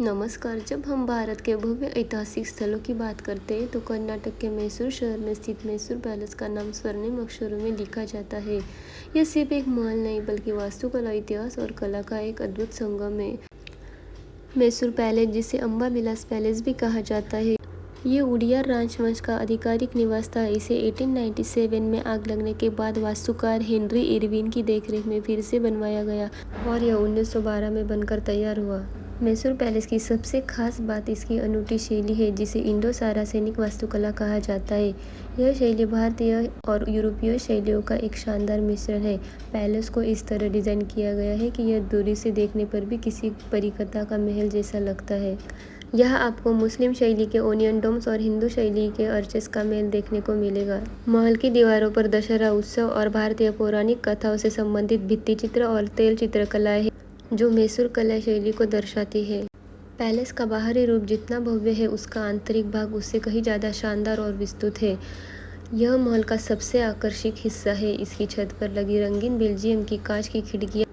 नमस्कार। जब हम भारत के भव्य ऐतिहासिक स्थलों की बात करते हैं तो कर्नाटक के मैसूर शहर में स्थित मैसूर पैलेस का नाम स्वर्णिम अक्षरों में लिखा जाता है। यह सिर्फ एक महल नहीं बल्कि वास्तुकला, इतिहास और कला का एक अद्भुत संगम है। मैसूर पैलेस, जिसे अम्बा विलास पैलेस भी कहा जाता है, ये उड़ियर राजवंश का आधिकारिक निवास था। इसे 1897 में आग लगने के बाद वास्तुकार हेनरी इरविन की देखरेख में फिर से बनवाया गया और यह 1912 में बनकर तैयार हुआ। मैसूर पैलेस की सबसे खास बात इसकी अनूठी शैली है, जिसे इंडो सारासेनिक वास्तुकला कहा जाता है। यह शैली भारतीय और यूरोपीय शैलियों का एक शानदार मिश्रण है। पैलेस को इस तरह डिज़ाइन किया गया है कि यह दूरी से देखने पर भी किसी परिकथा का महल जैसा लगता है। यहाँ आपको मुस्लिम शैली के ओनियन डोम्स और हिंदू शैली के आर्चेस का मेल देखने को मिलेगा। महल की दीवारों पर दशहरा उत्सव और भारतीय पौराणिक कथाओं से संबंधित भित्तिचित्र और तेल चित्रकलाएं हैं, जो मैसूर कला शैली को दर्शाती है। पैलेस का बाहरी रूप जितना भव्य है, उसका आंतरिक भाग उससे कहीं ज़्यादा शानदार और विस्तृत है। यह महल का सबसे आकर्षक हिस्सा है। इसकी छत पर लगी रंगीन बेल्जियम की कांच की खिड़कियाँ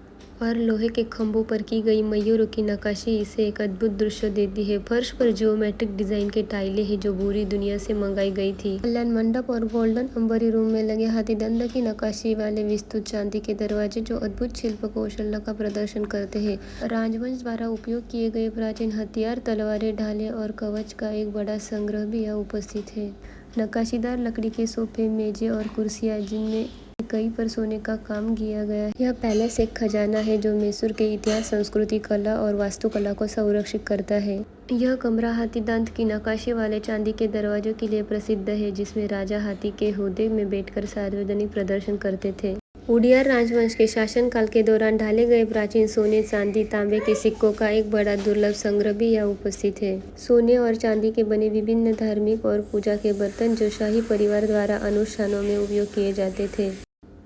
और लोहे के खंभों पर की गई मयूरों की नक्काशी इसे एक अद्भुत दृश्य देती है। फर्श पर जियोमेट्रिक डिजाइन के टाइलें हैं जो पूरी दुनिया से मंगाई गई थी। कल्याण मंडप और गोल्डन अंबरी रूम में लगे हाथीदंड की नक्काशी वाले विस्तृत चांदी के दरवाजे जो अद्भुत शिल्प कौशल का प्रदर्शन करते हैं। राजवंश द्वारा उपयोग किए गए प्राचीन हथियार, तलवारें, ढालें और कवच का एक बड़ा संग्रह भी यहाँ उपस्थित है। नक्काशीदार लकड़ी के सोफे, मेजें और कुर्सियाँ, जिनमें कई पर सोने का काम किया गया है। यह पैलेस एक खजाना है जो मैसूर के इतिहास, संस्कृति, कला और वास्तुकला को संरक्षित करता है। यह कमरा हाथी दांत की नक्काशी वाले चांदी के दरवाजों के लिए प्रसिद्ध है, जिसमें राजा हाथी के घोड़े में बैठकर सार्वजनिक प्रदर्शन करते थे। उड़ियर राजवंश के शासनकाल के दौरान ढाले गए प्राचीन सोने, चांदी, तांबे के सिक्कों का एक बड़ा दुर्लभ संग्रह भी यहाँ उपस्थित है। सोने और चांदी के बने विभिन्न धार्मिक और पूजा के बर्तन जो शाही परिवार द्वारा अनुष्ठानों में उपयोग किए जाते थे।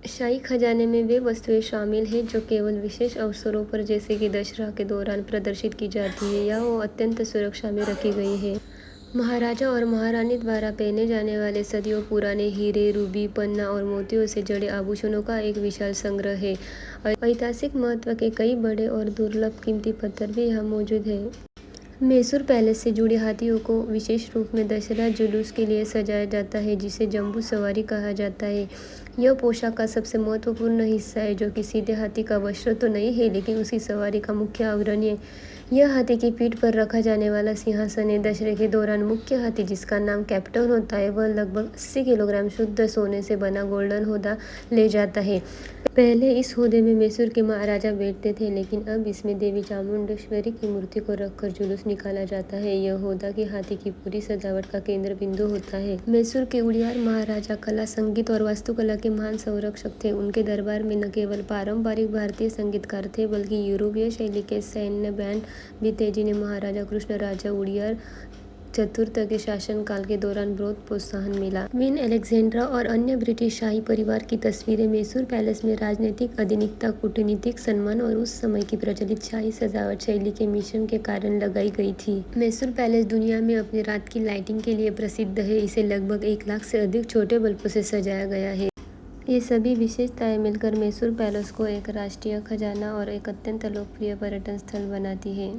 शाही खजाने में वे वस्तुएं शामिल हैं जो केवल विशेष अवसरों पर, जैसे कि दशहरा के दौरान, प्रदर्शित की जाती है या वो अत्यंत सुरक्षा में रखी गई है। महाराजा और महारानी द्वारा पहने जाने वाले सदियों पुराने हीरे, रूबी, पन्ना और मोतियों से जड़े आभूषणों का एक विशाल संग्रह है। ऐतिहासिक महत्व के कई बड़े और दुर्लभ कीमती पत्थर भी यहाँ मौजूद है। मैसूर पैलेस से जुड़े हाथियों को विशेष रूप में दशहरा जुलूस के लिए सजाया जाता है, जिसे जंबू सवारी कहा जाता है। यह पोशाक का सबसे महत्वपूर्ण हिस्सा है, जो कि सीधे हाथी का वस्त्र तो नहीं है, लेकिन उसकी सवारी का मुख्य आवरण है। यह हाथी की पीठ पर रखा जाने वाला सिंहासन है। दशहरे के दौरान मुख्य हाथी, जिसका नाम कैप्टन होता है, वह लगभग 80 किलोग्राम शुद्ध सोने से बना गोल्डन होदा ले जाता है। पहले इस होदे में मैसूर के महाराजा बैठते थे, लेकिन अब इसमें देवी चामुंडेश्वरी की मूर्ति को रखकर जुलूस निकाला जाता है। यह होदा की हाथी की पूरी सजावट का केंद्र बिंदु होता है। मैसूर के उड़ियर महाराजा कला, संगीत और वास्तुकला के महान संरक्षक थे। उनके दरबार में न केवल पारंपरिक भारतीय संगीतकार थे, बल्कि यूरोपीय शैली के सैन्य बैंड भी थे, जिन्हें महाराजा कृष्णराजा उड़ियर चतुर्थ के शासनकाल के दौरान बहुत प्रोत्साहन मिला। क्वीन अलेक्जेंड्रा और अन्य ब्रिटिश शाही परिवार की तस्वीरें मैसूर पैलेस में राजनीतिक आधुनिकता, कूटनीतिक सम्मान और उस समय की प्रचलित शाही सजावट शैली के मिश्रण के कारण लगाई गई थी। मैसूर पैलेस दुनिया में अपनी रात की लाइटिंग के लिए प्रसिद्ध है। इसे लगभग 1 लाख से अधिक छोटे बल्बों से सजाया गया है। ये सभी विशेषताएं मिलकर मैसूर पैलेस को एक राष्ट्रीय खजाना और एक अत्यंत लोकप्रिय पर्यटन स्थल बनाती है।